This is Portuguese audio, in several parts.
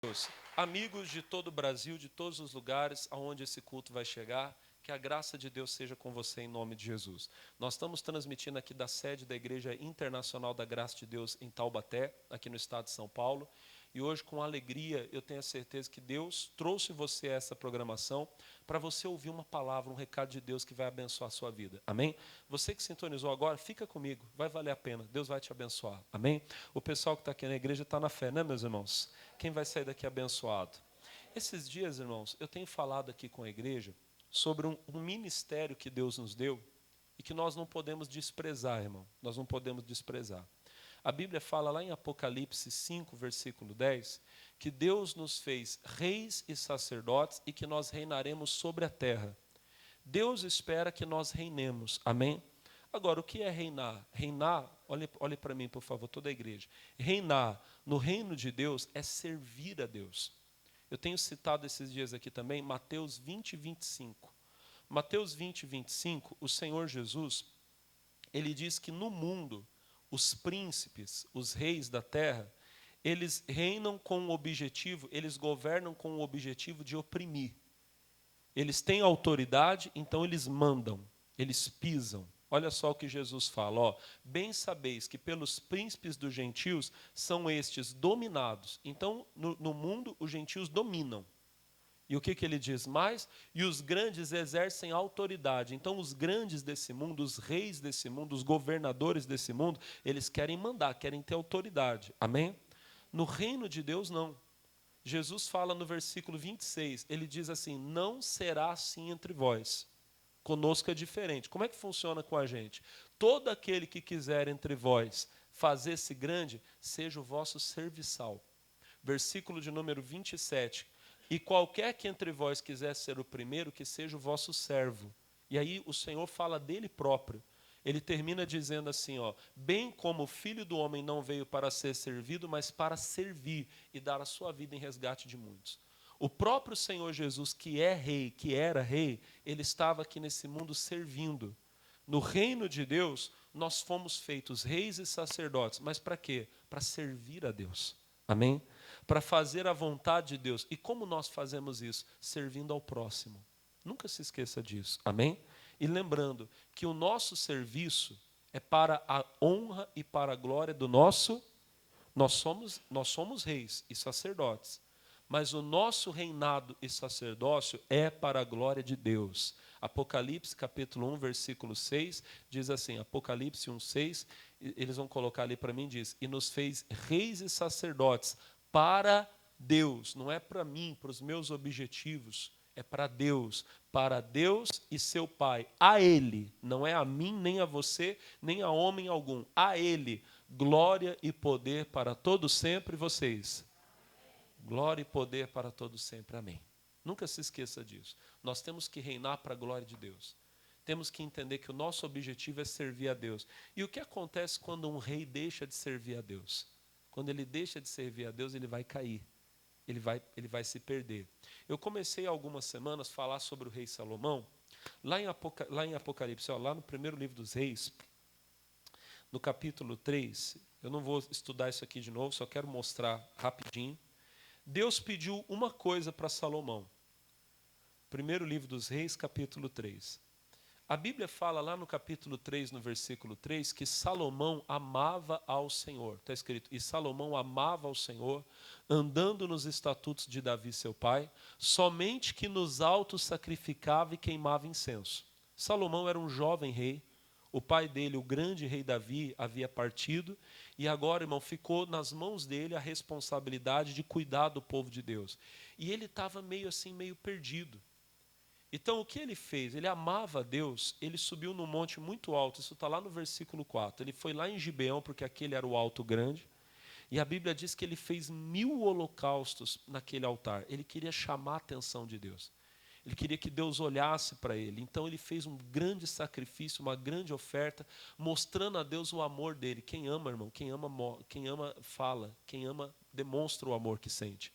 Deus, amigos de todo o Brasil, de todos os lugares aonde esse culto vai chegar, que a graça de Deus seja com você em nome de Jesus. Nós estamos transmitindo aqui da sede da Igreja Internacional da Graça de Deus em Taubaté, aqui no estado de São Paulo. E hoje, com alegria, eu tenho a certeza que Deus trouxe você a essa programação para você ouvir uma palavra, um recado de Deus que vai abençoar a sua vida. Amém? Você que sintonizou agora, fica comigo, vai valer a pena. Deus vai te abençoar. Amém? O pessoal que está aqui na igreja está na fé, né, meus irmãos? Quem vai sair daqui abençoado? Esses dias, irmãos, eu tenho falado aqui com a igreja sobre um ministério que Deus nos deu e que nós não podemos desprezar, irmão. Nós não podemos desprezar. A Bíblia fala lá em Apocalipse 5, versículo 10, que Deus nos fez reis e sacerdotes e que nós reinaremos sobre a terra. Deus espera que nós reinemos, amém? Agora, o que é reinar? Reinar, olhe para mim, por favor, toda a igreja. Reinar no reino de Deus é servir a Deus. Eu tenho citado esses dias aqui também Mateus 20, 25. Mateus 20, 25, o Senhor Jesus, ele diz que no mundo, os príncipes, os reis da terra, eles reinam com o objetivo, eles governam com o objetivo de oprimir. Eles têm autoridade, então eles mandam, eles pisam. Olha só o que Jesus fala, ó, bem sabeis que pelos príncipes dos gentios são estes dominados. Então, no mundo, os gentios dominam. E o que ele diz mais? E os grandes exercem autoridade. Então, os grandes desse mundo, os reis desse mundo, os governadores desse mundo, eles querem mandar, querem ter autoridade. Amém? No reino de Deus, não. Jesus fala no versículo 26, ele diz assim, não será assim entre vós. Conosco é diferente. Como é que funciona com a gente? Todo aquele que quiser entre vós fazer-se grande, seja o vosso serviçal. Versículo de número 27. E qualquer que entre vós quiser ser o primeiro, que seja o vosso servo. E aí o Senhor fala dele próprio. Ele termina dizendo assim, ó, bem como o Filho do Homem não veio para ser servido, mas para servir e dar a sua vida em resgate de muitos. O próprio Senhor Jesus, que é rei, que era rei, ele estava aqui nesse mundo servindo. No reino de Deus, nós fomos feitos reis e sacerdotes, mas para quê? Para servir a Deus. Amém? Para fazer a vontade de Deus. E como nós fazemos isso? Servindo ao próximo. Nunca se esqueça disso. Amém? E lembrando que o nosso serviço é para a honra e para a glória do nosso. Nós somos reis e sacerdotes. Mas o nosso reinado e sacerdócio é para a glória de Deus. Apocalipse capítulo 1, versículo 6, diz assim, Apocalipse 1, 6, eles vão colocar ali para mim, diz, e nos fez reis e sacerdotes para Deus, não é para mim, para os meus objetivos, é para Deus e seu Pai, a Ele, não é a mim, nem a você, nem a homem algum, a Ele, glória e poder para todos sempre, vocês. Glória e poder para todos sempre. Amém. Nunca se esqueça disso. Nós temos que reinar para a glória de Deus. Temos que entender que o nosso objetivo é servir a Deus. E o que acontece quando um rei deixa de servir a Deus? Quando ele deixa de servir a Deus, ele vai cair. Ele vai se perder. Eu comecei há algumas semanas a falar sobre o rei Salomão. Lá em Apocalipse, ó, lá no primeiro livro dos reis, no capítulo 3, eu não vou estudar isso aqui de novo, só quero mostrar rapidinho. Deus pediu uma coisa para Salomão. Primeiro livro dos Reis, capítulo 3. A Bíblia fala lá no capítulo 3, no versículo 3, que Salomão amava ao Senhor. Está escrito, e Salomão amava ao Senhor, andando nos estatutos de Davi, seu pai, somente que nos altos sacrificava e queimava incenso. Salomão era um jovem rei. O pai dele, o grande rei Davi, havia partido e agora, irmão, ficou nas mãos dele a responsabilidade de cuidar do povo de Deus. E ele estava meio assim, meio perdido. Então, o que ele fez? Ele amava a Deus, ele subiu num monte muito alto, isso está lá no versículo 4. Ele foi lá em Gibeão, porque aquele era o alto grande, e a Bíblia diz que ele fez 1000 holocaustos naquele altar. Ele queria chamar a atenção de Deus. Ele queria que Deus olhasse para ele. Então ele fez um grande sacrifício, uma grande oferta, mostrando a Deus o amor dele. Quem ama, irmão, quem ama fala, quem ama demonstra o amor que sente.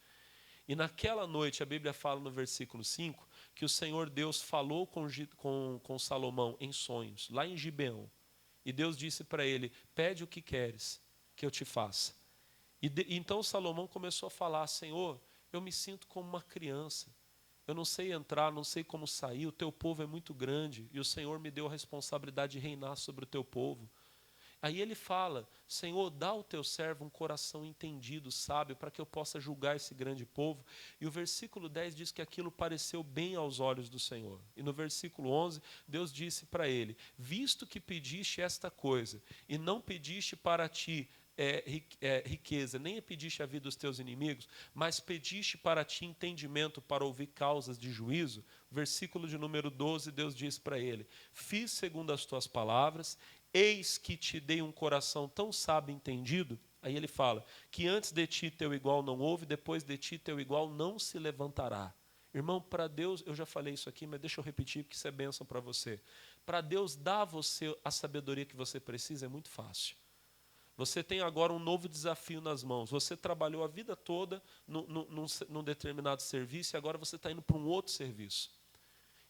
E naquela noite, a Bíblia fala no versículo 5, que o Senhor Deus falou com Salomão em sonhos, lá em Gibeão. E Deus disse para ele, pede o que queres que eu te faça. Então Salomão começou a falar, Senhor, eu me sinto como uma criança. Eu não sei entrar, não sei como sair, o teu povo é muito grande e o Senhor me deu a responsabilidade de reinar sobre o teu povo. Aí ele fala, Senhor, dá ao teu servo um coração entendido, sábio, para que eu possa julgar esse grande povo. E o versículo 10 diz que aquilo pareceu bem aos olhos do Senhor. E no versículo 11, Deus disse para ele, visto que pediste esta coisa, e não pediste para ti riqueza, nem pediste a vida dos teus inimigos, mas pediste para ti entendimento para ouvir causas de juízo, versículo de número 12, Deus diz para ele, fiz segundo as tuas palavras, eis que te dei um coração tão sábio e entendido, aí ele fala, que antes de ti teu igual não houve, depois de ti teu igual não se levantará. Irmão, para Deus, eu já falei isso aqui, mas deixa eu repetir, porque isso é bênção para você. Para Deus dar a você a sabedoria que você precisa é muito fácil. Você tem agora um novo desafio nas mãos. Você trabalhou a vida toda num determinado serviço e agora você está indo para um outro serviço.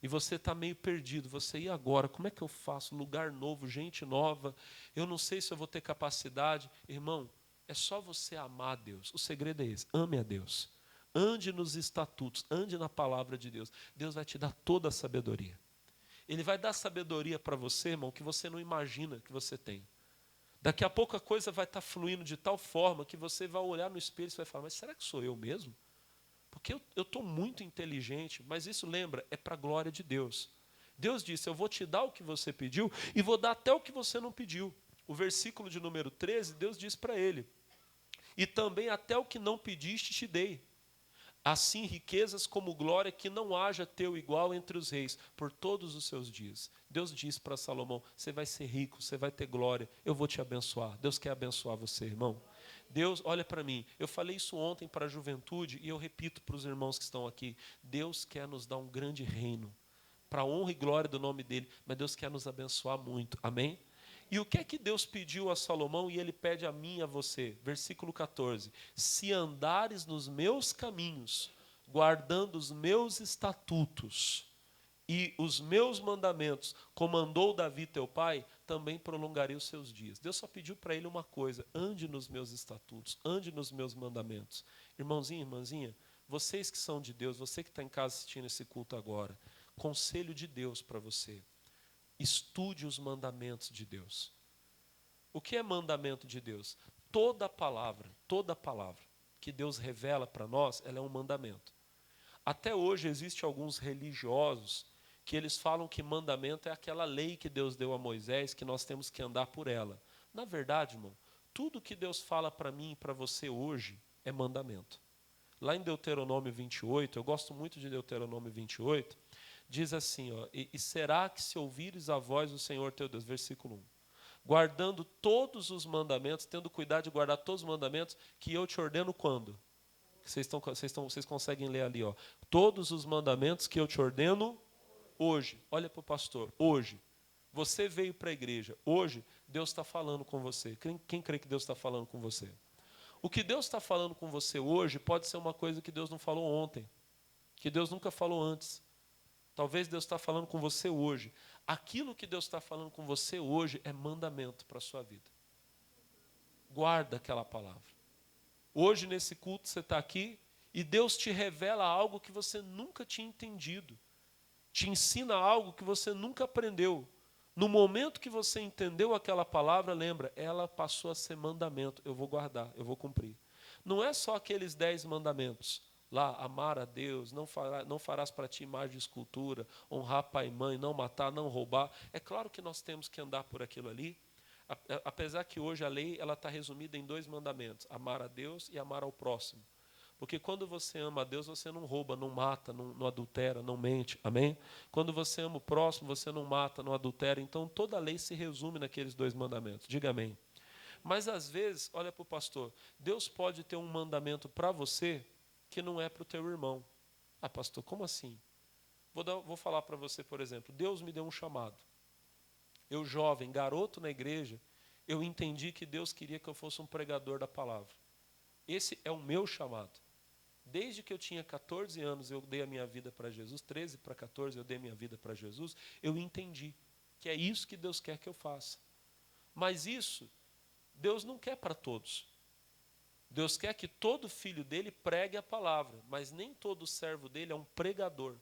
E você está meio perdido. Você, e agora? Como é que eu faço? Lugar novo, gente nova. Eu não sei se eu vou ter capacidade. Irmão, é só você amar a Deus. O segredo é esse. Ame a Deus. Ande nos estatutos. Ande na palavra de Deus. Deus vai te dar toda a sabedoria. Ele vai dar sabedoria para você, irmão, que você não imagina que você tem. Daqui a pouco a coisa vai estar fluindo de tal forma que você vai olhar no espelho e vai falar, mas será que sou eu mesmo? Porque eu estou muito inteligente, mas isso, lembra, é para a glória de Deus. Deus disse, eu vou te dar o que você pediu e vou dar até o que você não pediu. O versículo de número 13, Deus diz para ele, e também até o que não pediste te dei. Assim riquezas como glória que não haja teu igual entre os reis, por todos os seus dias. Deus diz para Salomão, você vai ser rico, você vai ter glória, eu vou te abençoar. Deus quer abençoar você, irmão. Deus, olha para mim, eu falei isso ontem para a juventude e eu repito para os irmãos que estão aqui. Deus quer nos dar um grande reino, para a honra e glória do nome dele, mas Deus quer nos abençoar muito, amém? E o que é que Deus pediu a Salomão e ele pede a mim e a você? Versículo 14. Se andares nos meus caminhos, guardando os meus estatutos e os meus mandamentos, como andou Davi teu pai, também prolongarei os seus dias. Deus só pediu para ele uma coisa, ande nos meus estatutos, ande nos meus mandamentos. Irmãozinho, irmãzinha, vocês que são de Deus, você que está em casa assistindo esse culto agora, conselho de Deus para você. Estude os mandamentos de Deus. O que é mandamento de Deus? Toda palavra que Deus revela para nós, ela é um mandamento. Até hoje existem alguns religiosos que eles falam que mandamento é aquela lei que Deus deu a Moisés, que nós temos que andar por ela. Na verdade, irmão, tudo que Deus fala para mim e para você hoje é mandamento. Lá em Deuteronômio 28, eu gosto muito de Deuteronômio 28, diz assim, ó, e será que se ouvires a voz do Senhor teu Deus, versículo 1, guardando todos os mandamentos, tendo cuidado de guardar todos os mandamentos, que eu te ordeno quando? Vocês conseguem ler ali, ó, todos os mandamentos que eu te ordeno hoje. Olha para o pastor, hoje. Você veio para a igreja, hoje Deus está falando com você. Quem crê que Deus está falando com você? O que Deus está falando com você hoje pode ser uma coisa que Deus não falou ontem, que Deus nunca falou antes. Talvez Deus está falando com você hoje. Aquilo que Deus está falando com você hoje é mandamento para a sua vida. Guarda aquela palavra. Hoje, nesse culto, você está aqui e Deus te revela algo que você nunca tinha entendido. Te ensina algo que você nunca aprendeu. No momento que você entendeu aquela palavra, lembra, ela passou a ser mandamento. Eu vou guardar, eu vou cumprir. Não é só aqueles 10 mandamentos. Lá, amar a Deus, não farás para ti imagem de escultura, honrar pai e mãe, não matar, não roubar. É claro que nós temos que andar por aquilo ali, apesar que hoje a lei está resumida em 2 mandamentos, amar a Deus e amar ao próximo. Porque quando você ama a Deus, você não rouba, não mata, não adultera, não mente, amém? Quando você ama o próximo, você não mata, não adultera. Então toda a lei se resume naqueles 2 mandamentos, diga amém. Mas às vezes, olha para o pastor, Deus pode ter um mandamento para você que não é para o teu irmão. Ah, pastor, como assim? Vou falar para você, por exemplo, Deus me deu um chamado. Eu jovem, garoto na igreja, eu entendi que Deus queria que eu fosse um pregador da palavra. Esse é o meu chamado. Desde que eu tinha 14 anos, eu dei a minha vida para Jesus, 13 para 14, eu dei a minha vida para Jesus, eu entendi que é isso que Deus quer que eu faça. Mas isso, Deus não quer para todos. Deus quer que todo filho dele pregue a palavra, mas nem todo servo dele é um pregador.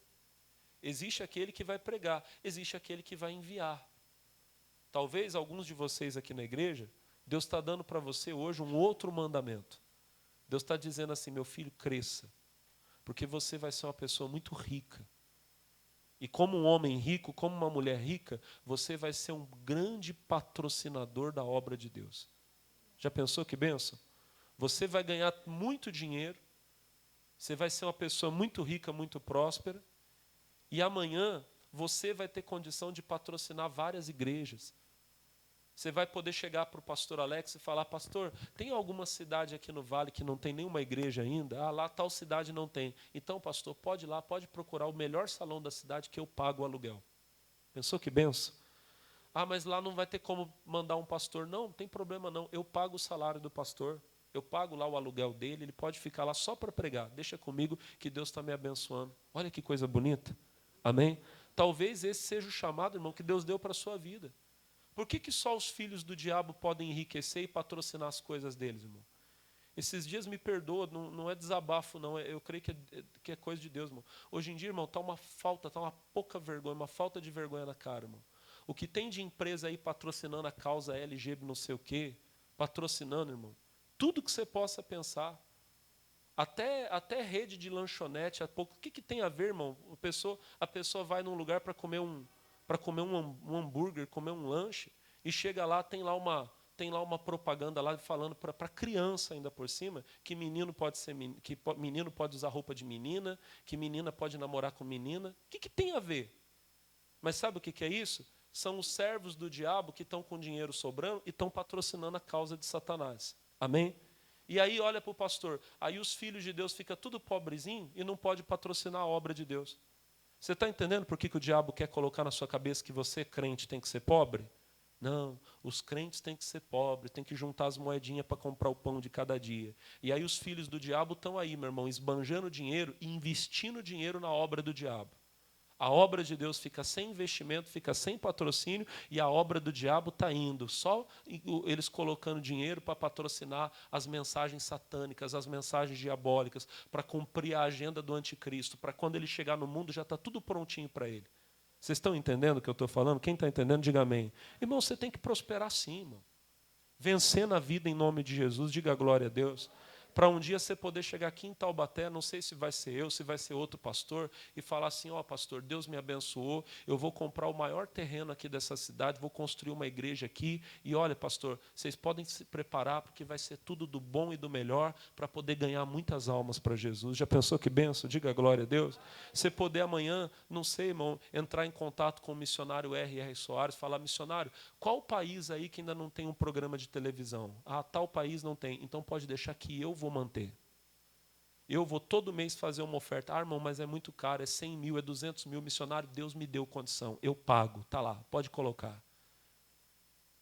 Existe aquele que vai pregar, existe aquele que vai enviar. Talvez alguns de vocês aqui na igreja, Deus está dando para você hoje um outro mandamento. Deus está dizendo assim, meu filho, cresça, porque você vai ser uma pessoa muito rica. E como um homem rico, como uma mulher rica, você vai ser um grande patrocinador da obra de Deus. Já pensou que bênção? Você vai ganhar muito dinheiro, você vai ser uma pessoa muito rica, muito próspera, e amanhã você vai ter condição de patrocinar várias igrejas. Você vai poder chegar para o pastor Alex e falar, pastor, tem alguma cidade aqui no Vale que não tem nenhuma igreja ainda? Ah, lá tal cidade não tem. Então, pastor, pode ir lá, pode procurar o melhor salão da cidade que eu pago o aluguel. Pensou que benção? Ah, mas lá não vai ter como mandar um pastor. Não, não tem problema não. Eu pago o salário do pastor. Eu pago lá o aluguel dele. Ele pode ficar lá só para pregar. Deixa comigo que Deus está me abençoando. Olha que coisa bonita. Amém? Talvez esse seja o chamado, irmão, que Deus deu para a sua vida. Por que só os filhos do diabo podem enriquecer e patrocinar as coisas deles, irmão? Esses dias me perdoa, não é desabafo, não. Eu creio que é coisa de Deus, irmão. Hoje em dia, irmão, está uma falta, está uma pouca vergonha, uma falta de vergonha na cara, irmão. O que tem de empresa aí patrocinando a causa LGBT, não sei o quê, patrocinando, irmão. Tudo que você possa pensar. Até rede de lanchonete. O que tem a ver, irmão? A pessoa vai num lugar para comer um hambúrguer, comer um lanche, e chega lá, tem lá uma propaganda lá falando para criança ainda por cima, que menino pode ser que menino pode usar roupa de menina, que menina pode namorar com menina. O que tem a ver? Mas sabe o que é isso? São os servos do diabo que estão com dinheiro sobrando e estão patrocinando a causa de Satanás. Amém? E aí olha para o pastor, aí os filhos de Deus ficam tudo pobrezinho e não pode patrocinar a obra de Deus. Você está entendendo por que o diabo quer colocar na sua cabeça que você, crente, tem que ser pobre? Não, os crentes têm que ser pobres, têm que juntar as moedinhas para comprar o pão de cada dia. E aí os filhos do diabo estão aí, meu irmão, esbanjando dinheiro e investindo dinheiro na obra do diabo. A obra de Deus fica sem investimento, fica sem patrocínio, e a obra do diabo está indo. Só eles colocando dinheiro para patrocinar as mensagens satânicas, as mensagens diabólicas, para cumprir a agenda do anticristo, para quando ele chegar no mundo já está tudo prontinho para ele. Vocês estão entendendo o que eu estou falando? Quem está entendendo, diga amém. Irmão, você tem que prosperar sim, irmão. Vencer na vida em nome de Jesus, diga glória a Deus. Para um dia você poder chegar aqui em Taubaté, não sei se vai ser eu, se vai ser outro pastor, e falar assim, ó pastor, Deus me abençoou, eu vou comprar o maior terreno aqui dessa cidade, vou construir uma igreja aqui, e olha pastor, vocês podem se preparar, porque vai ser tudo do bom e do melhor, para poder ganhar muitas almas para Jesus. Já pensou que benção? Diga glória a Deus. Você poder amanhã, não sei irmão, entrar em contato com o missionário R.R. Soares, falar, missionário, qual país aí que ainda não tem um programa de televisão? Ah, tal país não tem, então pode deixar que eu vou manter. Eu vou todo mês fazer uma oferta. Ah, irmão, mas é muito caro, é 100 mil, é 200 mil. Missionário, Deus me deu condição. Eu pago, está lá, pode colocar.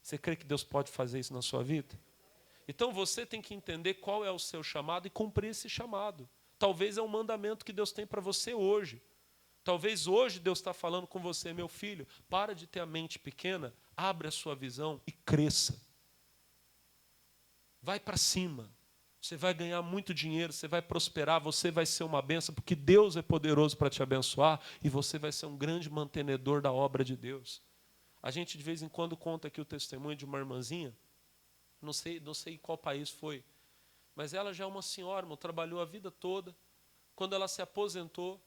Você crê que Deus pode fazer isso na sua vida? Então você tem que entender qual é o seu chamado e cumprir esse chamado. Talvez é um mandamento que Deus tem para você hoje. Talvez hoje Deus está falando com você, meu filho, para de ter a mente pequena, abre a sua visão e cresça. Vai para cima. Você vai ganhar muito dinheiro, você vai prosperar, você vai ser uma bênção, porque Deus é poderoso para te abençoar e você vai ser um grande mantenedor da obra de Deus. A gente, de vez em quando, conta aqui o testemunho de uma irmãzinha, não sei qual país foi, mas ela já é uma senhora, irmão, trabalhou a vida toda. Quando ela se aposentou,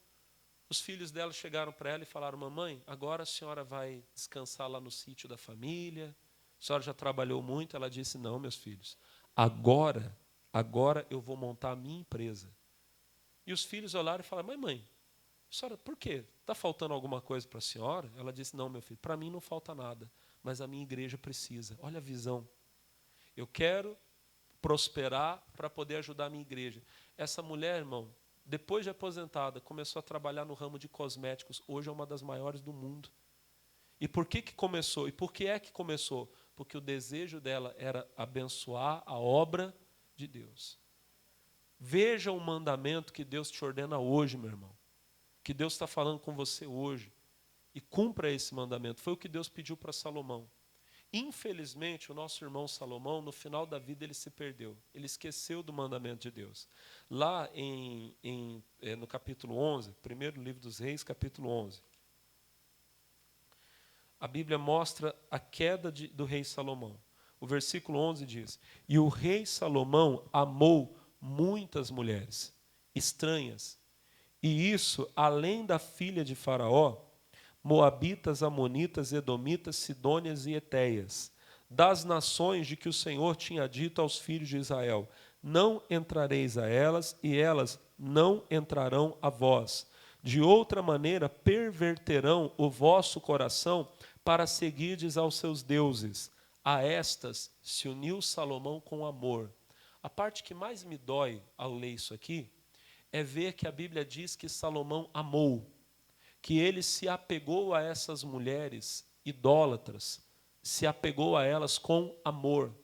os filhos dela chegaram para ela e falaram, mamãe, agora a senhora vai descansar lá no sítio da família, a senhora já trabalhou muito. Ela disse, não, meus filhos, agora eu vou montar a minha empresa. E os filhos olharam e falaram, mãe, senhora, por quê? Está faltando alguma coisa para a senhora? Ela disse, não, meu filho, para mim não falta nada, mas a minha igreja precisa. Olha a visão. Eu quero prosperar para poder ajudar a minha igreja. Essa mulher, irmão, depois de aposentada, começou a trabalhar no ramo de cosméticos. Hoje é uma das maiores do mundo. E por que começou? E por que é que começou? Porque o desejo dela era abençoar a obra de Deus. Veja o mandamento que Deus te ordena hoje, meu irmão. Que Deus está falando com você hoje. E cumpra esse mandamento. Foi o que Deus pediu para Salomão. Infelizmente, o nosso irmão Salomão, no final da vida, ele se perdeu. Ele esqueceu do mandamento de Deus. Lá no capítulo 11, primeiro livro dos Reis, capítulo 11, a Bíblia mostra a queda do rei Salomão. O versículo 11 diz: E o rei Salomão amou muitas mulheres estranhas, e isso além da filha de Faraó, moabitas, amonitas, edomitas, sidônias e etéias, das nações de que o Senhor tinha dito aos filhos de Israel: Não entrareis a elas, e elas não entrarão a vós. De outra maneira, perverterão o vosso coração para seguirdes aos seus deuses. A estas se uniu Salomão com amor. A parte que mais me dói ao ler isso aqui é ver que a Bíblia diz que Salomão amou, que ele se apegou a essas mulheres idólatras, se apegou a elas com amor.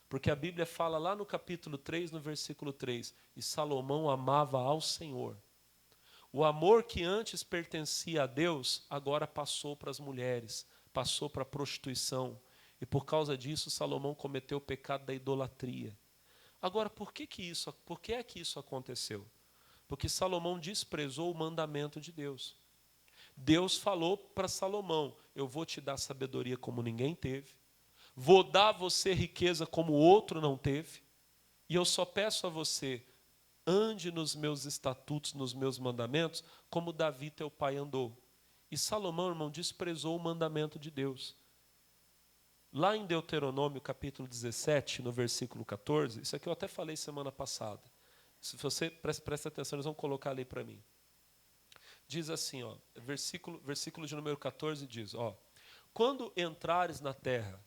Porque a Bíblia fala lá no capítulo 3, no versículo 3, e Salomão amava ao Senhor. O amor que antes pertencia a Deus, agora passou para as mulheres, passou para a prostituição. E por causa disso, Salomão cometeu o pecado da idolatria. Agora, por que é que isso aconteceu? Porque Salomão desprezou o mandamento de Deus. Deus falou para Salomão: eu vou te dar sabedoria como ninguém teve, vou dar a você riqueza como o outro não teve, e eu só peço a você, ande nos meus estatutos, nos meus mandamentos, como Davi teu pai andou. E Salomão, irmão, desprezou o mandamento de Deus. Lá em Deuteronômio, capítulo 17, no versículo 14, isso aqui eu até falei semana passada. Se você presta atenção, eles vão colocar ali para mim. Diz assim, ó, versículo de número 14 diz, ó: Quando entrares na terra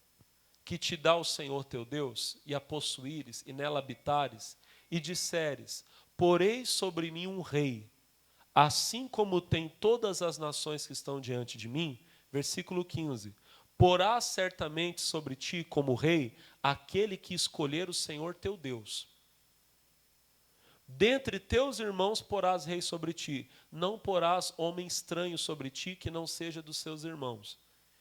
que te dá o Senhor teu Deus, e a possuíres, e nela habitares, e disseres: Porei sobre mim um rei, assim como tem todas as nações que estão diante de mim. Versículo 15: Porá certamente sobre ti como rei aquele que escolher o Senhor teu Deus. Dentre teus irmãos porás rei sobre ti, não porás homem estranho sobre ti que não seja dos seus irmãos.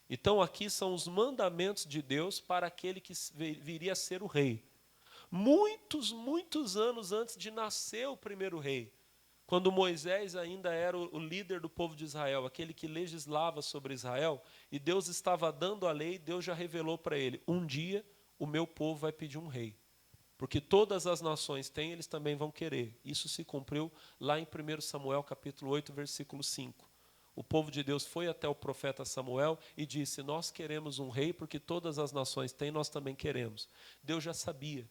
Então aqui são os mandamentos de Deus para aquele que viria a ser o rei. Muitos anos antes de nascer o primeiro rei, quando Moisés ainda era o líder do povo de Israel, aquele que legislava sobre Israel, e Deus estava dando a lei, Deus já revelou para ele: um dia o meu povo vai pedir um rei. Porque todas as nações têm, eles também vão querer. Isso se cumpriu lá em 1 Samuel capítulo 8, versículo 5. O povo de Deus foi até o profeta Samuel e disse: nós queremos um rei porque todas as nações têm, nós também queremos. Deus já sabia.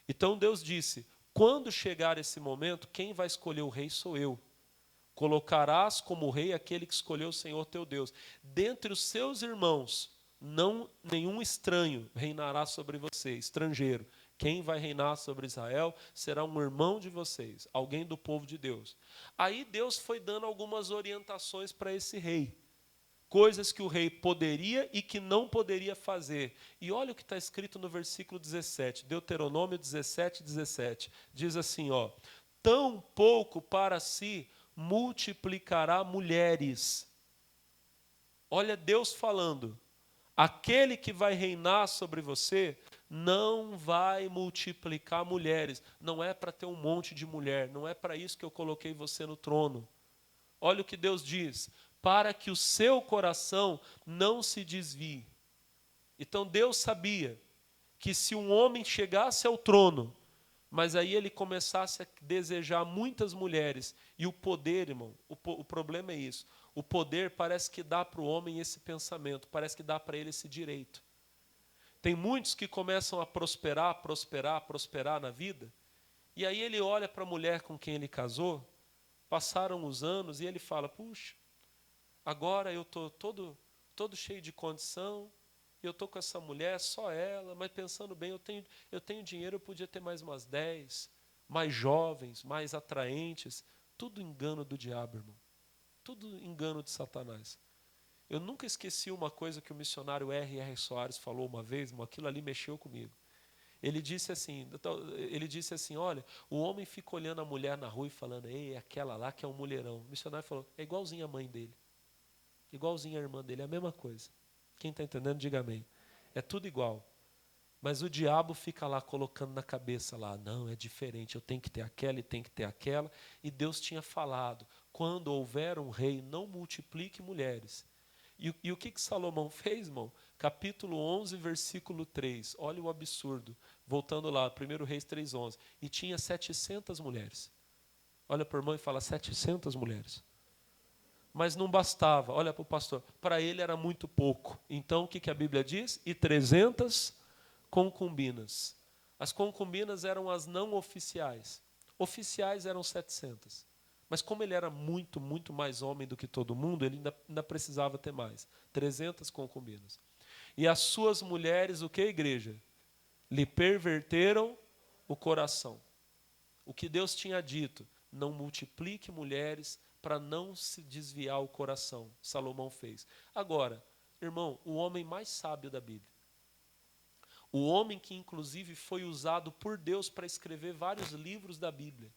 Então Deus disse: quando chegar esse momento, quem vai escolher o rei sou eu. Colocarás como rei aquele que escolheu o Senhor teu Deus. Dentre os seus irmãos, não nenhum estranho reinará sobre você, estrangeiro. Quem vai reinar sobre Israel será um irmão de vocês, alguém do povo de Deus. Aí Deus foi dando algumas orientações para esse rei. Coisas que o rei poderia e que não poderia fazer. E olha o que está escrito no versículo 17, Deuteronômio 17, 17. Diz assim, ó: tão pouco para si multiplicará mulheres. Olha Deus falando: aquele que vai reinar sobre você não vai multiplicar mulheres. Não é para ter um monte de mulher. Não é para isso que eu coloquei você no trono. Olha o que Deus diz: para que o seu coração não se desvie. Então Deus sabia que se um homem chegasse ao trono, mas aí ele começasse a desejar muitas mulheres, e o poder, irmão, o problema é isso. O poder parece que dá para o homem esse pensamento, parece que dá para ele esse direito. Tem muitos que começam a prosperar na vida, e aí ele olha para a mulher com quem ele casou, passaram os anos, e ele fala: puxa, agora eu estou todo cheio de condição, e eu estou com essa mulher, só ela, mas pensando bem, eu tenho dinheiro, eu podia ter mais umas 10, mais jovens, mais atraentes. Tudo engano do diabo, irmão. Tudo engano de Satanás. Eu nunca esqueci uma coisa que o missionário R.R. Soares falou uma vez, aquilo ali mexeu comigo. Ele disse assim, olha, o homem fica olhando a mulher na rua e falando: ei, aquela lá que é um mulherão. O missionário falou: é igualzinho a mãe dele, igualzinho a irmã dele, é a mesma coisa. Quem está entendendo, diga amém. É tudo igual. Mas o diabo fica lá colocando na cabeça lá, não, é diferente, eu tenho que ter aquela e tenho que ter aquela. E Deus tinha falado, quando houver um rei, não multiplique mulheres. E o que Salomão fez, irmão? Capítulo 11, versículo 3. Olha o absurdo. Voltando lá, 1 Reis 3:11. E tinha 700 mulheres. Olha para o irmão e fala, 700 mulheres. Mas não bastava, olha para o pastor, para ele era muito pouco. Então o que a Bíblia diz? E 300 concubinas. As concubinas eram as não oficiais. Oficiais eram 700. Mas como ele era muito, muito mais homem do que todo mundo, ele ainda precisava ter mais. 300 concubinas. E as suas mulheres, o que, igreja? Lhe perverteram o coração. O que Deus tinha dito, não multiplique mulheres para não se desviar o coração. Salomão fez. Agora, irmão, o homem mais sábio da Bíblia, o homem que inclusive foi usado por Deus para escrever vários livros da Bíblia.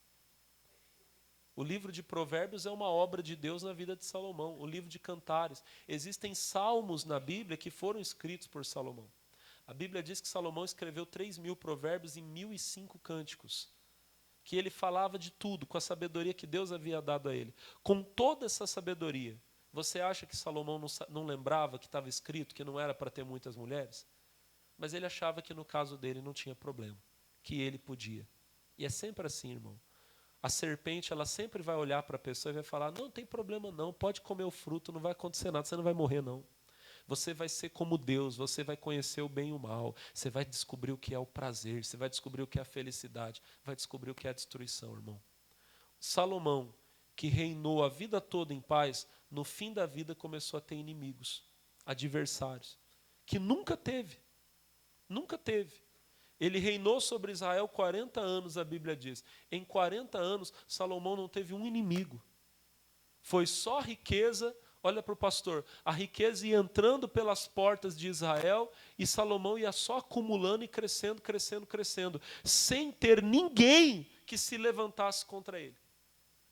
O livro de Provérbios é uma obra de Deus na vida de Salomão. O livro de Cantares. Existem salmos na Bíblia que foram escritos por Salomão. A Bíblia diz que Salomão escreveu 3.000 provérbios e 1.005 cânticos. Que ele falava de tudo, com a sabedoria que Deus havia dado a ele. Com toda essa sabedoria, você acha que Salomão não lembrava que estava escrito que não era para ter muitas mulheres? Mas ele achava que no caso dele não tinha problema, que ele podia. E é sempre assim, irmão. A serpente, ela sempre vai olhar para a pessoa e vai falar, não tem problema não, pode comer o fruto, não vai acontecer nada, você não vai morrer não. Você vai ser como Deus, você vai conhecer o bem e o mal, você vai descobrir o que é o prazer, você vai descobrir o que é a felicidade, vai descobrir o que é a destruição, irmão. Salomão, que reinou a vida toda em paz, no fim da vida começou a ter inimigos, adversários, que nunca teve. Nunca teve. Ele reinou sobre Israel 40 anos, a Bíblia diz. Em 40 anos, Salomão não teve um inimigo. Foi só riqueza. Olha para o pastor. A riqueza ia entrando pelas portas de Israel e Salomão ia só acumulando e crescendo, crescendo, crescendo, sem ter ninguém que se levantasse contra ele.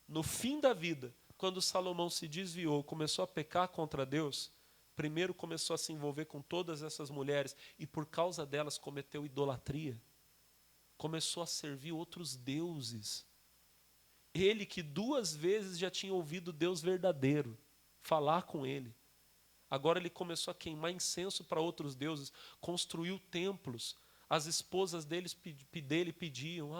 No fim da vida, quando Salomão se desviou, começou a pecar contra Deus, primeiro começou a se envolver com todas essas mulheres e por causa delas cometeu idolatria. Começou a servir outros deuses. Ele que 2 vezes já tinha ouvido Deus verdadeiro falar com ele. Agora ele começou a queimar incenso para outros deuses, construiu templos. As esposas dele pediam,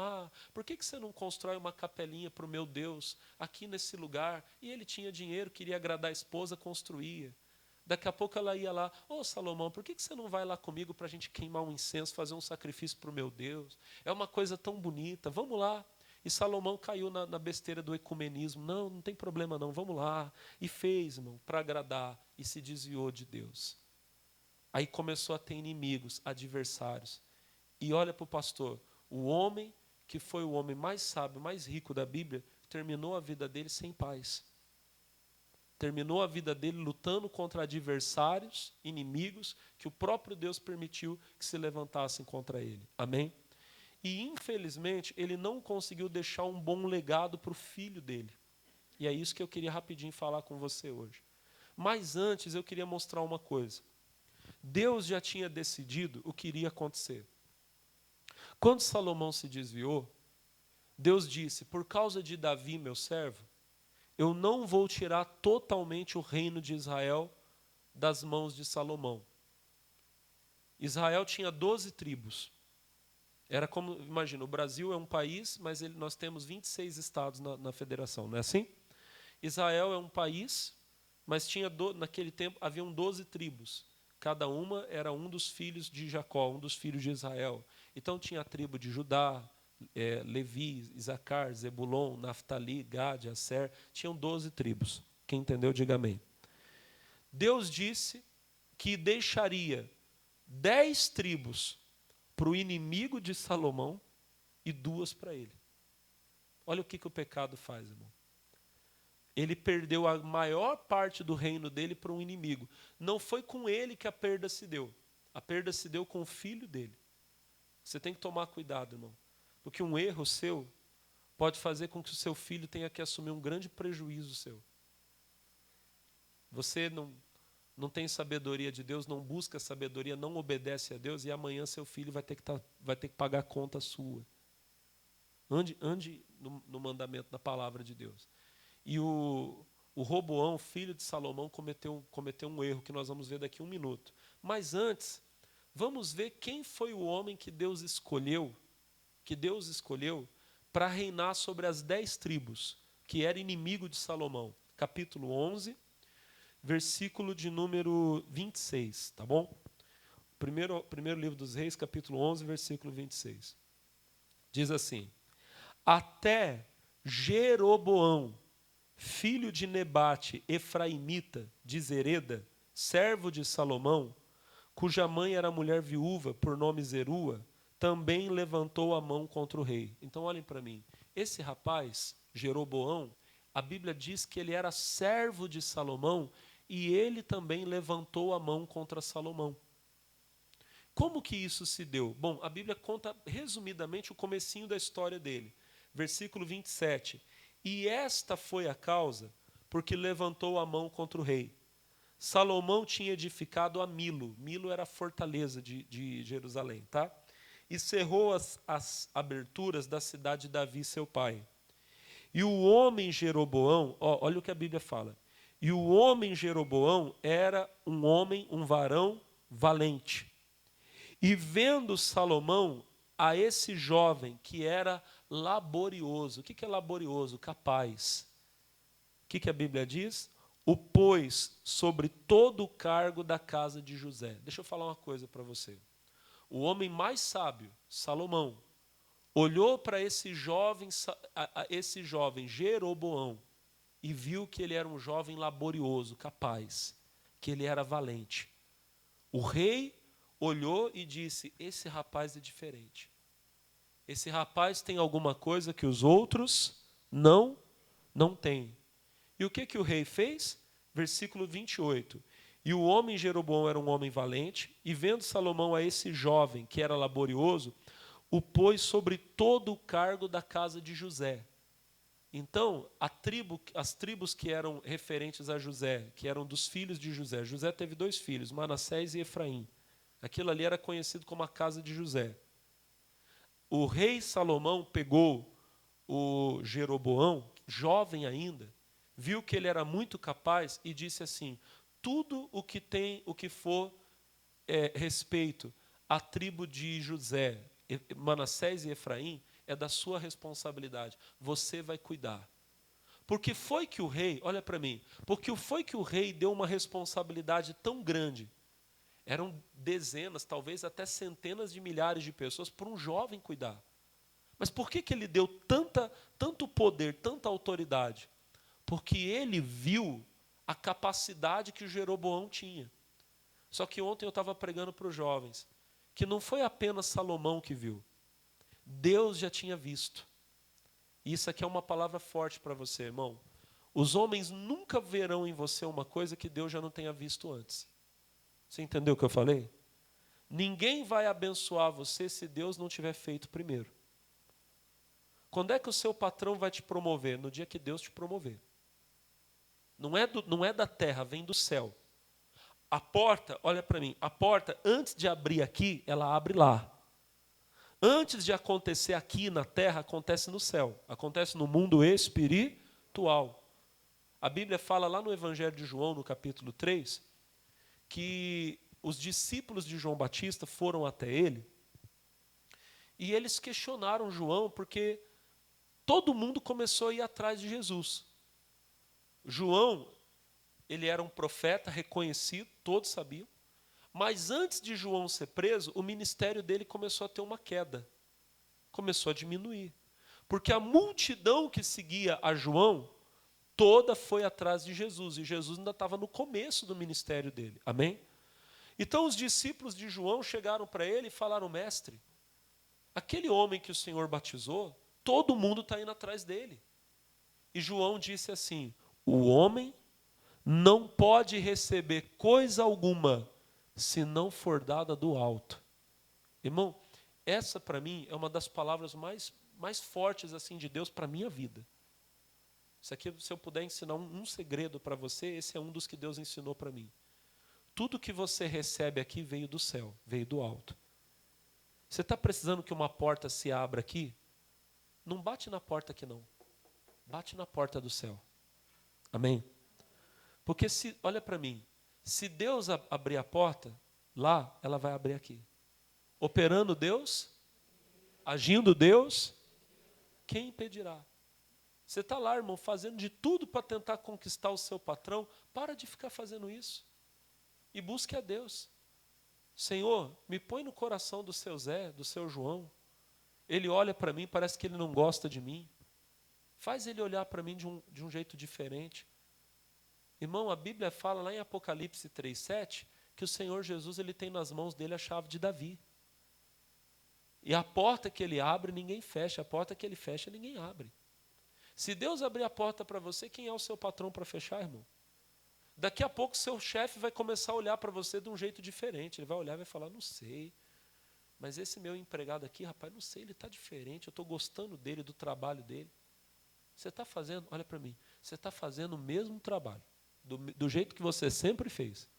por que você não constrói uma capelinha para o meu Deus aqui nesse lugar? E ele tinha dinheiro, queria agradar a esposa, construía. Daqui a pouco ela ia lá, Salomão, por que você não vai lá comigo para a gente queimar um incenso, fazer um sacrifício para o meu Deus? É uma coisa tão bonita, vamos lá. E Salomão caiu na besteira do ecumenismo. Não tem problema não, vamos lá. E fez, irmão, para agradar e se desviou de Deus. Aí começou a ter inimigos, adversários. E olha para o pastor, o homem que foi o homem mais sábio, mais rico da Bíblia, terminou a vida dele sem paz. Terminou a vida dele lutando contra adversários, inimigos, que o próprio Deus permitiu que se levantassem contra ele. Amém? E, infelizmente, ele não conseguiu deixar um bom legado para o filho dele. E é isso que eu queria rapidinho falar com você hoje. Mas antes, eu queria mostrar uma coisa. Deus já tinha decidido o que iria acontecer. Quando Salomão se desviou, Deus disse, por causa de Davi, meu servo, eu não vou tirar totalmente o reino de Israel das mãos de Salomão. Israel tinha 12 tribos. Era como, imagina, o Brasil é um país, mas nós temos 26 estados na federação, não é assim? Israel é um país, mas naquele tempo haviam 12 tribos. Cada uma era um dos filhos de Jacó, um dos filhos de Israel. Então tinha a tribo de Judá, Levi, Isacar, Zebulon, Naftali, Gade, Asser. Tinham 12 tribos. Quem entendeu, diga amém. Deus disse que deixaria 10 tribos para o inimigo de Salomão e 2 para ele. Olha o que o pecado faz, irmão. Ele perdeu a maior parte do reino dele para um inimigo. Não foi com ele que a perda se deu. A perda se deu com o filho dele. Você tem que tomar cuidado, irmão. Porque um erro seu pode fazer com que o seu filho tenha que assumir um grande prejuízo seu. Você não tem sabedoria de Deus, não busca sabedoria, não obedece a Deus, e amanhã seu filho vai ter que pagar a conta sua. Ande no mandamento da palavra de Deus. E o Roboão, filho de Salomão, cometeu um erro que nós vamos ver daqui a um minuto. Mas antes, vamos ver quem foi o homem que Deus escolheu para reinar sobre as 10 tribos, que era inimigo de Salomão. Capítulo 11, versículo de número 26, tá bom? Primeiro livro dos Reis, capítulo 11, versículo 26. Diz assim: até Jeroboão, filho de Nebate, efraimita, de Zereda, servo de Salomão, cuja mãe era mulher viúva, por nome Zerua, também levantou a mão contra o rei. Então olhem para mim, esse rapaz, Jeroboão, a Bíblia diz que ele era servo de Salomão e ele também levantou a mão contra Salomão. Como que isso se deu? Bom, a Bíblia conta resumidamente o comecinho da história dele. Versículo 27. E esta foi a causa porque levantou a mão contra o rei. Salomão tinha edificado a Milo. Milo era a fortaleza de Jerusalém, tá? E cerrou as aberturas da cidade de Davi, seu pai. E o homem Jeroboão, olha o que a Bíblia fala. E o homem Jeroboão era um varão valente. E vendo Salomão a esse jovem que era laborioso. O que é laborioso? Capaz. O que a Bíblia diz? O pôs sobre todo o cargo da casa de José. Deixa eu falar uma coisa para você. O homem mais sábio, Salomão, olhou para esse jovem Jeroboão e viu que ele era um jovem laborioso, capaz, que ele era valente. O rei olhou e disse: esse rapaz é diferente. Esse rapaz tem alguma coisa que os outros não têm. E o que o rei fez? Versículo 28. E o homem Jeroboão era um homem valente, e vendo Salomão a esse jovem, que era laborioso, o pôs sobre todo o cargo da casa de José. Então, as tribos que eram referentes a José, que eram dos filhos de José. José teve 2 filhos, Manassés e Efraim. Aquilo ali era conhecido como a casa de José. O rei Salomão pegou o Jeroboão, jovem ainda, viu que ele era muito capaz e disse assim: tudo o que for respeito à tribo de José, Manassés e Efraim, é da sua responsabilidade. Você vai cuidar. Porque foi que o rei, olha para mim, porque foi que o rei deu uma responsabilidade tão grande. Eram dezenas, talvez até centenas de milhares de pessoas para um jovem cuidar. Mas por que ele deu tanto poder, tanta autoridade? Porque ele viu a capacidade que o Jeroboão tinha. Só que ontem eu estava pregando para os jovens que não foi apenas Salomão que viu. Deus já tinha visto. E isso aqui é uma palavra forte para você, irmão. Os homens nunca verão em você uma coisa que Deus já não tenha visto antes. Você entendeu o que eu falei? Ninguém vai abençoar você se Deus não tiver feito primeiro. Quando é que o seu patrão vai te promover? No dia que Deus te promover. Não é da terra, vem do céu. A porta, olha para mim, a porta, antes de abrir aqui, ela abre lá. Antes de acontecer aqui na terra, acontece no céu. Acontece no mundo espiritual. A Bíblia fala lá no Evangelho de João, no capítulo 3, que os discípulos de João Batista foram até ele e eles questionaram João porque todo mundo começou a ir atrás de Jesus. João, ele era um profeta reconhecido, todos sabiam, mas antes de João ser preso, o ministério dele começou a ter uma queda, começou a diminuir, porque a multidão que seguia a João, toda foi atrás de Jesus, e Jesus ainda estava no começo do ministério dele, amém? Então os discípulos de João chegaram para ele e falaram: mestre, aquele homem que o Senhor batizou, todo mundo está indo atrás dele. E João disse assim: o homem não pode receber coisa alguma se não for dada do alto. Irmão, essa para mim é uma das palavras mais fortes assim de Deus para a minha vida. Isso aqui, se eu puder ensinar um segredo para você, esse é um dos que Deus ensinou para mim. tudo que você recebe aqui veio do céu, veio do alto. Você está precisando que uma porta se abra aqui? Não bate na porta aqui não. Bate na porta do céu. Amém? Porque olha para mim, se Deus abrir a porta, lá, ela vai abrir aqui. Operando Deus, agindo Deus, quem impedirá? Você está lá, irmão, fazendo de tudo para tentar conquistar o seu patrão, para de ficar fazendo isso. E busque a Deus. Senhor, me põe no coração do seu Zé, do seu João. Ele olha para mim, parece que ele não gosta de mim. Faz ele olhar para mim de um jeito diferente. Irmão, a Bíblia fala lá em Apocalipse 3:7 que o Senhor Jesus ele tem nas mãos dele a chave de Davi. E a porta que ele abre, ninguém fecha. A porta que ele fecha, ninguém abre. Se Deus abrir a porta para você, quem é o seu patrão para fechar, irmão? Daqui a pouco seu chefe vai começar a olhar para você de um jeito diferente. Ele vai olhar e vai falar, não sei, mas esse meu empregado aqui, rapaz, não sei, ele está diferente, eu estou gostando dele, do trabalho dele. Você está fazendo, olha para mim, você está fazendo o mesmo trabalho, do jeito que você sempre fez.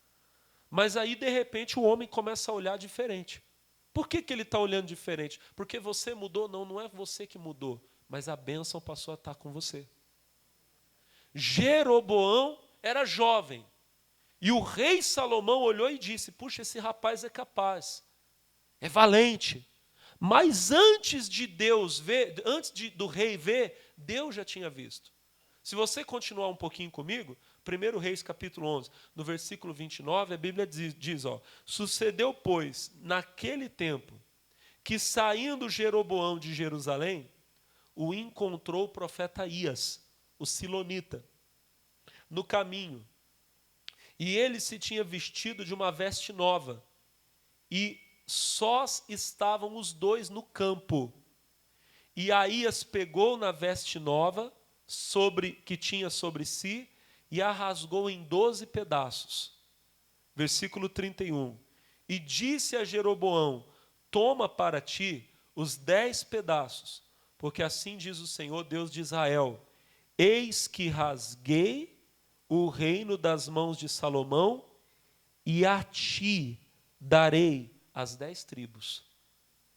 Mas aí, de repente, o homem começa a olhar diferente. Por que ele está olhando diferente? Porque você mudou? Não, não é você que mudou, mas a bênção passou a estar com você. Jeroboão era jovem. E o rei Salomão olhou e disse, puxa, esse rapaz é capaz, é valente. Mas antes de Deus ver, do rei ver, Deus já tinha visto. Se você continuar um pouquinho comigo, 1 Reis capítulo 11, no versículo 29, a Bíblia diz, sucedeu, pois, naquele tempo, que saindo Jeroboão de Jerusalém, o encontrou o profeta Aías, o silonita, no caminho. E ele se tinha vestido de uma veste nova, e sós estavam os dois no campo. E Aías pegou na veste nova, que tinha sobre si, e a rasgou em 12 pedaços. Versículo 31. E disse a Jeroboão, toma para ti os 10 pedaços, porque assim diz o Senhor, Deus de Israel, eis que rasguei o reino das mãos de Salomão, e a ti darei as 10 tribos.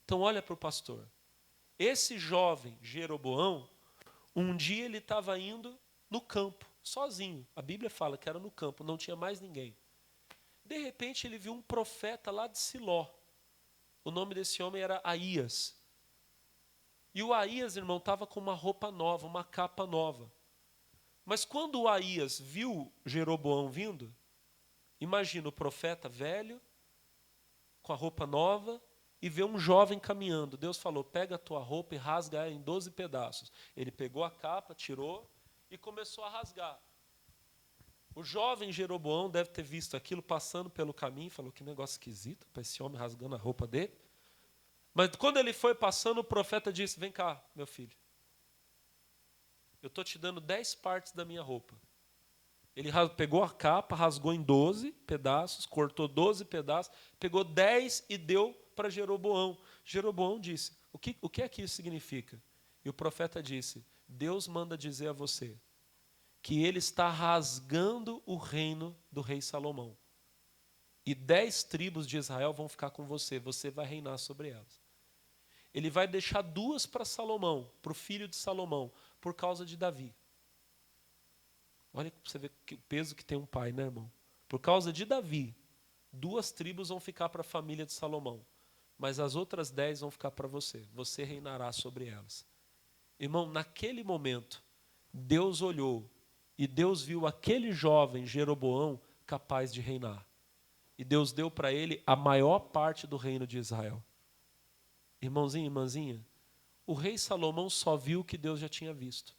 Então olha para o pastor. Esse jovem Jeroboão, um dia ele estava indo no campo, sozinho. A Bíblia fala que era no campo, não tinha mais ninguém. De repente ele viu um profeta lá de Siló. O nome desse homem era Aías. E o Aías, irmão, estava com uma roupa nova, uma capa nova. Mas quando o Aías viu Jeroboão vindo, imagina o profeta velho, com a roupa nova, e vê um jovem caminhando. Deus falou, pega a tua roupa e rasga ela em 12 pedaços. Ele pegou a capa, tirou e começou a rasgar. O jovem Jeroboão deve ter visto aquilo passando pelo caminho, falou, que negócio esquisito, para esse homem rasgando a roupa dele. Mas quando ele foi passando, o profeta disse, vem cá, meu filho. Eu estou te dando 10 partes da minha roupa. Ele pegou a capa, rasgou em 12 pedaços, cortou 12 pedaços, pegou 10 e deu para Jeroboão. Jeroboão disse, o que é que isso significa? E o profeta disse, Deus manda dizer a você que ele está rasgando o reino do rei Salomão. E 10 tribos de Israel vão ficar com você, você vai reinar sobre elas. Ele vai deixar 2 para Salomão, para o filho de Salomão, por causa de Davi. Olha para você ver o peso que tem um pai, né, irmão? Por causa de Davi, 2 tribos vão ficar para a família de Salomão, mas as outras 10 vão ficar para você. Você reinará sobre elas. Irmão, naquele momento, Deus olhou e Deus viu aquele jovem Jeroboão capaz de reinar. E Deus deu para ele a maior parte do reino de Israel. Irmãozinho, irmãzinha, o rei Salomão só viu o que Deus já tinha visto.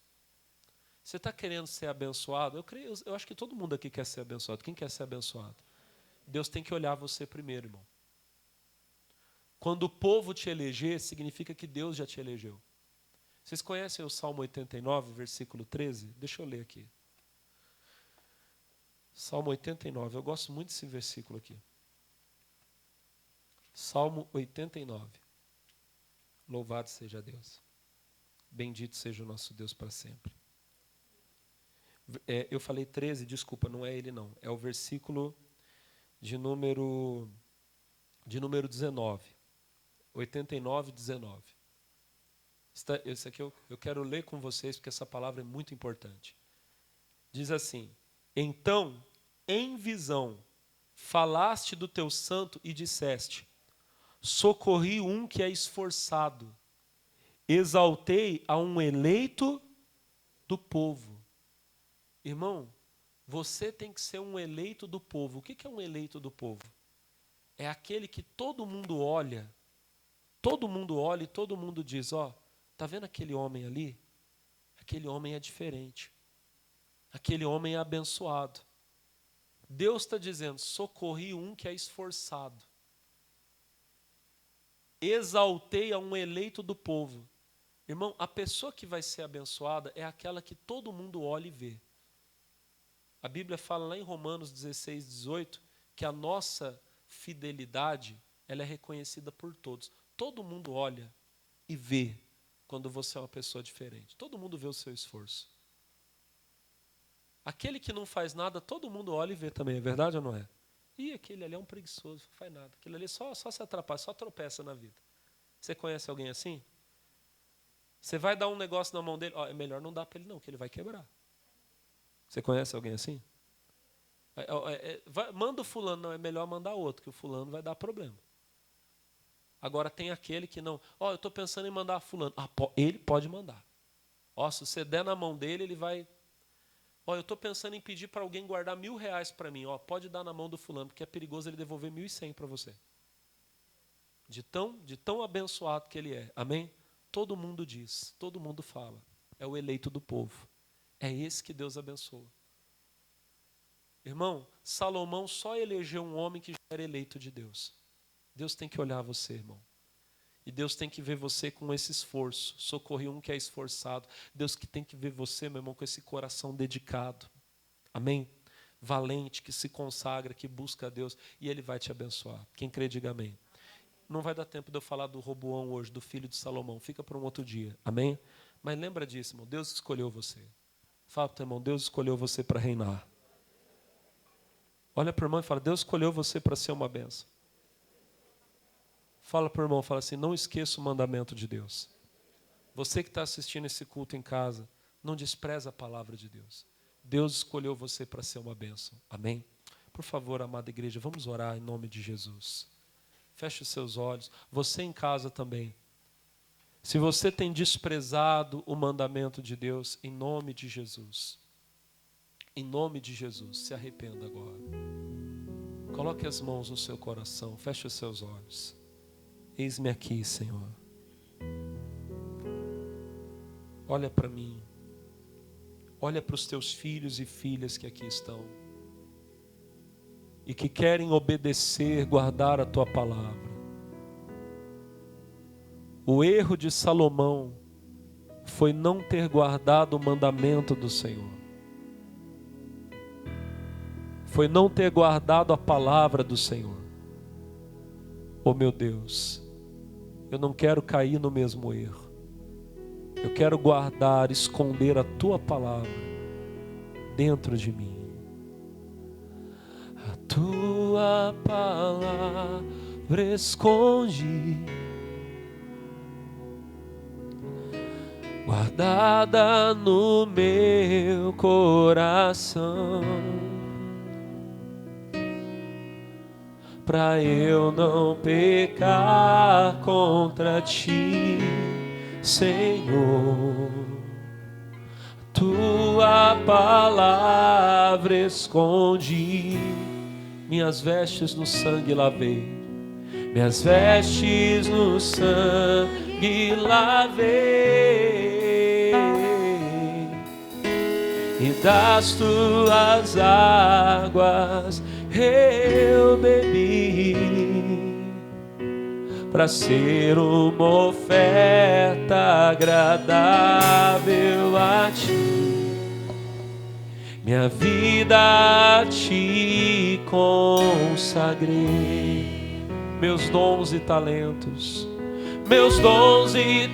Você está querendo ser abençoado? Eu acho que todo mundo aqui quer ser abençoado. Quem quer ser abençoado? Deus tem que olhar você primeiro, irmão. Quando o povo te eleger, significa que Deus já te elegeu. Vocês conhecem o Salmo 89, versículo 13? Deixa eu ler aqui. Salmo 89, eu gosto muito desse versículo aqui. Salmo 89. Louvado seja Deus. Bendito seja o nosso Deus para sempre. Eu falei 13, desculpa, não é ele não. É o versículo de número 19. 89, 19. Esse aqui eu quero ler com vocês, porque essa palavra é muito importante. Diz assim: então, em visão, falaste do teu santo e disseste: socorri um que é esforçado, exaltei a um eleito do povo. Irmão, você tem que ser um eleito do povo. O que é um eleito do povo? É aquele que todo mundo olha e todo mundo diz: ó, tá vendo aquele homem ali? Aquele homem é diferente. Aquele homem é abençoado. Deus está dizendo: socorri um que é esforçado. Exaltei a um eleito do povo. Irmão, a pessoa que vai ser abençoada é aquela que todo mundo olha e vê. A Bíblia fala lá em Romanos 16, 18, que a nossa fidelidade, ela é reconhecida por todos. Todo mundo olha e vê quando você é uma pessoa diferente. Todo mundo vê o seu esforço. Aquele que não faz nada, todo mundo olha e vê também, é verdade ou não é? Ih, aquele ali é um preguiçoso, não faz nada. Aquele ali só se atrapalha, só tropeça na vida. Você conhece alguém assim? Você vai dar um negócio na mão dele, ó, é melhor não dar para ele não, que ele vai quebrar. Você conhece alguém assim? Manda o fulano, não, é melhor mandar outro, que o fulano vai dar problema. Agora tem aquele que não, ó, eu estou pensando em mandar fulano. Ele pode mandar. Ó, se você der na mão dele, ele vai... Ó, eu estou pensando em pedir para alguém guardar R$1.000 para mim. Ó, pode dar na mão do fulano, porque é perigoso ele devolver 1.100 para você. De tão abençoado que ele é. Amém? Todo mundo diz, todo mundo fala. É o eleito do povo. É esse que Deus abençoa. Irmão, Salomão só elegeu um homem que já era eleito de Deus. Deus tem que olhar você, irmão. E Deus tem que ver você com esse esforço. Socorrer um que é esforçado. Deus que tem que ver você, meu irmão, com esse coração dedicado. Amém? Valente, que se consagra, que busca a Deus. E Ele vai te abençoar. Quem crê, diga amém. Não vai dar tempo de eu falar do Roboão hoje, do filho de Salomão. Fica para um outro dia. Amém? Mas lembra disso, irmão. Deus escolheu você. Fala para o teu irmão, Deus escolheu você para reinar. Olha para o irmão e fala, Deus escolheu você para ser uma bênção. Fala para o irmão, fala assim, não esqueça o mandamento de Deus. Você que está assistindo esse culto em casa, não despreza a palavra de Deus. Deus escolheu você para ser uma bênção. Amém? Por favor, amada igreja, vamos orar em nome de Jesus. Feche os seus olhos. Você em casa também. Se você tem desprezado o mandamento de Deus, em nome de Jesus. Em nome de Jesus, se arrependa agora. Coloque as mãos no seu coração, feche os seus olhos. Eis-me aqui, Senhor. Olha para mim. Olha para os teus filhos e filhas que aqui estão. E que querem obedecer, guardar a tua palavra. O erro de Salomão foi não ter guardado o mandamento do Senhor. Foi não ter guardado a palavra do Senhor. Oh meu Deus, eu não quero cair no mesmo erro. Eu quero guardar, esconder a tua palavra dentro de mim. A tua palavra esconde, guardada no meu coração, pra eu não pecar contra ti, Senhor. Tua palavra escondi, minhas vestes no sangue lavei, minhas vestes no sangue lavei, e das tuas águas eu bebi, para ser uma oferta agradável a ti, minha vida a ti consagrei. Meus dons e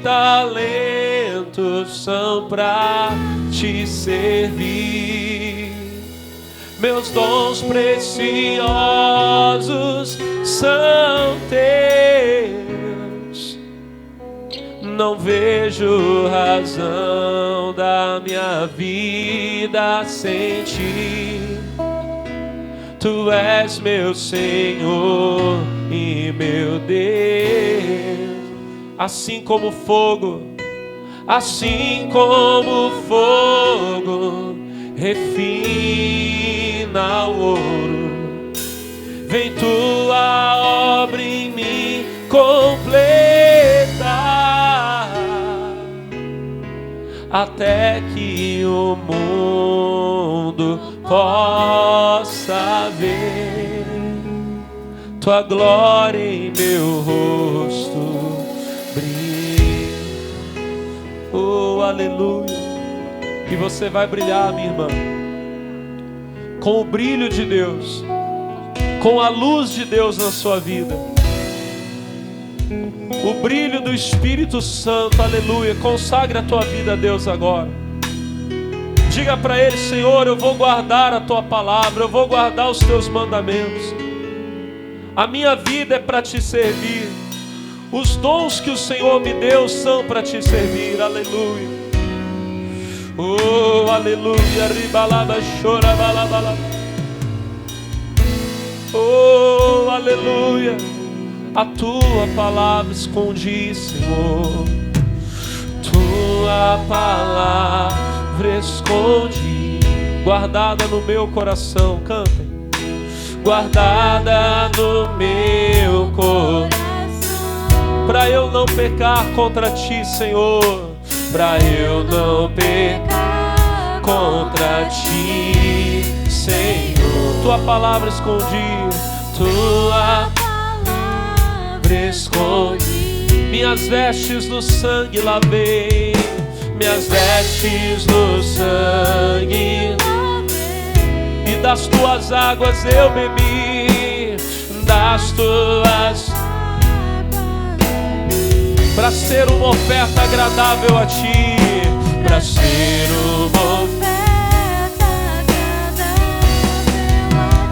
talentos são para te servir. Meus dons preciosos são teus. Não vejo razão da minha vida sem ti. Tu és meu Senhor e meu Deus. Assim como fogo refina o ouro, vem tua obra em mim completar, até que o mundo possa ver tua glória em meu rosto brilha. Oh, aleluia. E você vai brilhar, minha irmã, com o brilho de Deus, com a luz de Deus na sua vida. O brilho do Espírito Santo, aleluia. Consagre a tua vida a Deus agora. Diga para Ele: Senhor, eu vou guardar a tua palavra, eu vou guardar os teus mandamentos. A minha vida é para te servir. Os dons que o Senhor me deu são para te servir, aleluia. Oh, aleluia. Ribalaba, chora, balabala. Oh, aleluia. A tua palavra escondi, Senhor. Tua palavra escondi, guardada no meu coração. Cantem. Guardada no meu coração, pra eu não pecar contra ti, Senhor. Pra eu não pecar contra ti, Senhor. Tua palavra escondi, tua palavra escondi. Minhas vestes no sangue lavei, minhas vestes no sangue lavei, e das tuas águas eu bebi, das tuas, para ser uma oferta agradável a ti, para ser uma oferta agradável a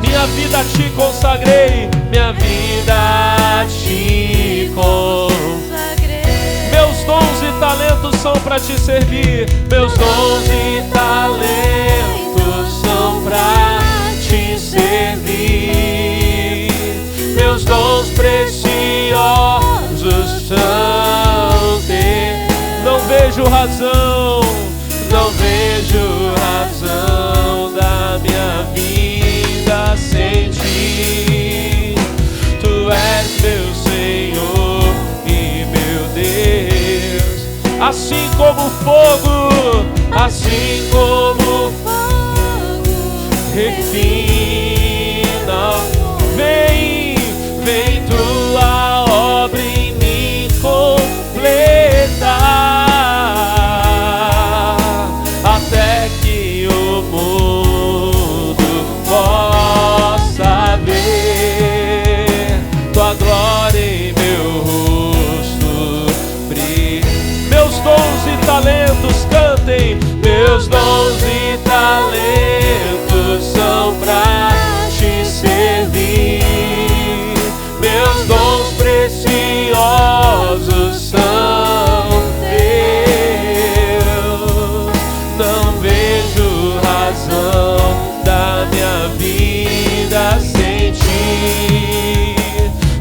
ti. Minha vida a ti consagrei, minha vida a ti consagrei. Meus dons e talentos são para te servir, meus dons e talentos são para te servir. Meus dons preciosos são teus. Não vejo razão, não vejo razão da minha vida sem ti. Tu és meu Senhor e meu Deus. Assim como fogo, assim como fogo refina, vem, vem tua obra em mim completar, até que o mundo possa ver tua glória em meu rosto brilhar. Meus dons e talentos cantem, meus dons e talentos são pra te servir. Meus dons preciosos são teus. Não vejo razão da minha vida sem ti.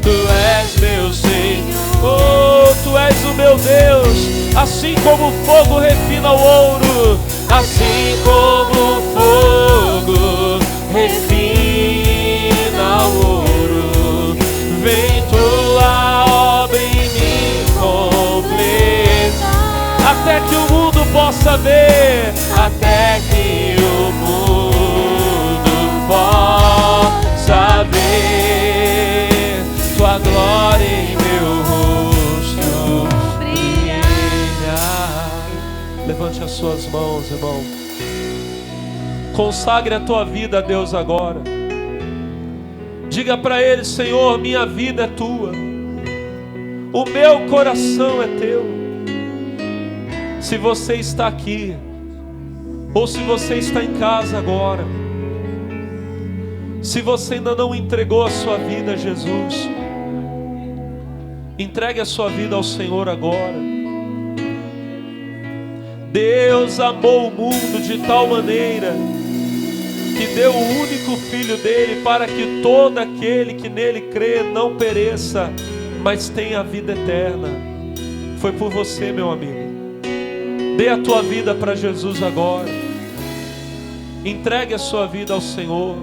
Tu és meu Senhor, oh, tu és o meu Deus. Assim como o fogo refina o ouro, assim como o fogo refina o ouro, vem tua obra em mim completar, até que o mundo possa ver, até que o mundo possa ver tua glória em meu rosto brilhar. Levante as suas mãos, irmão. Consagre a tua vida a Deus agora. Diga para Ele: Senhor, minha vida é tua, o meu coração é teu. Se você está aqui, ou se você está em casa agora, Se você ainda não entregou a sua vida a Jesus, entregue a sua vida ao Senhor agora. Deus amou o mundo de tal maneira que deu o único Filho dele para que todo aquele que nele crê não pereça, mas tenha a vida eterna. Foi por você, meu amigo. Dê a tua vida para Jesus agora. Entregue a sua vida ao Senhor.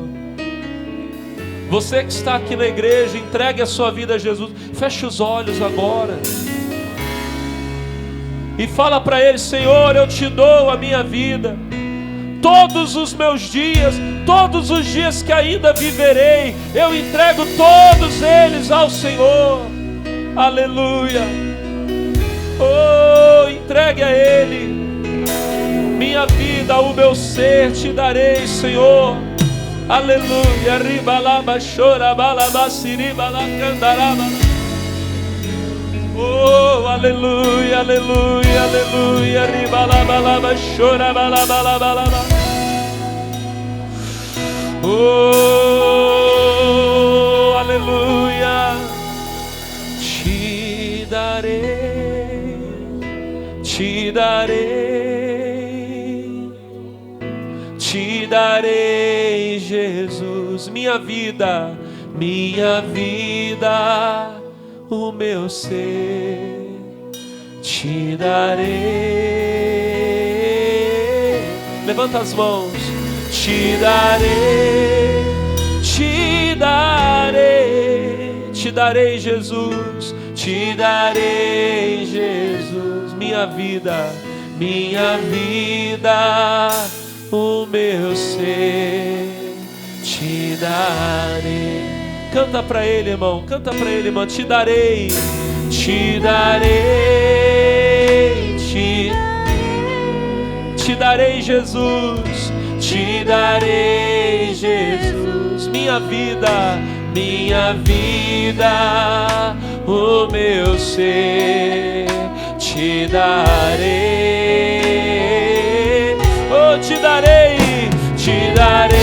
Você que está aqui na igreja, entregue a sua vida a Jesus. Feche os olhos agora e fala para Ele: Senhor, eu te dou a minha vida, todos os meus dias, todos os dias que ainda viverei, eu entrego todos eles ao Senhor. Aleluia. Oh, entregue a Ele. Minha vida, o meu ser te darei, Senhor. Aleluia. Ribalaba chora balaba siribala candaraba. Oh, aleluia, aleluia, aleluia. Ribalaba laba chora balaba balaba. Oh, aleluia. Te darei, te darei, te darei, Jesus, minha vida, o meu ser, te darei. Levanta as mãos. Te darei, te darei, te darei, Jesus, te darei, Jesus, minha vida, o meu ser, te darei. Canta para Ele, irmão, canta para Ele, irmão. Te darei, te darei, te darei, Jesus, te darei, Jesus, minha vida, o meu ser, te darei, oh, te darei, te darei.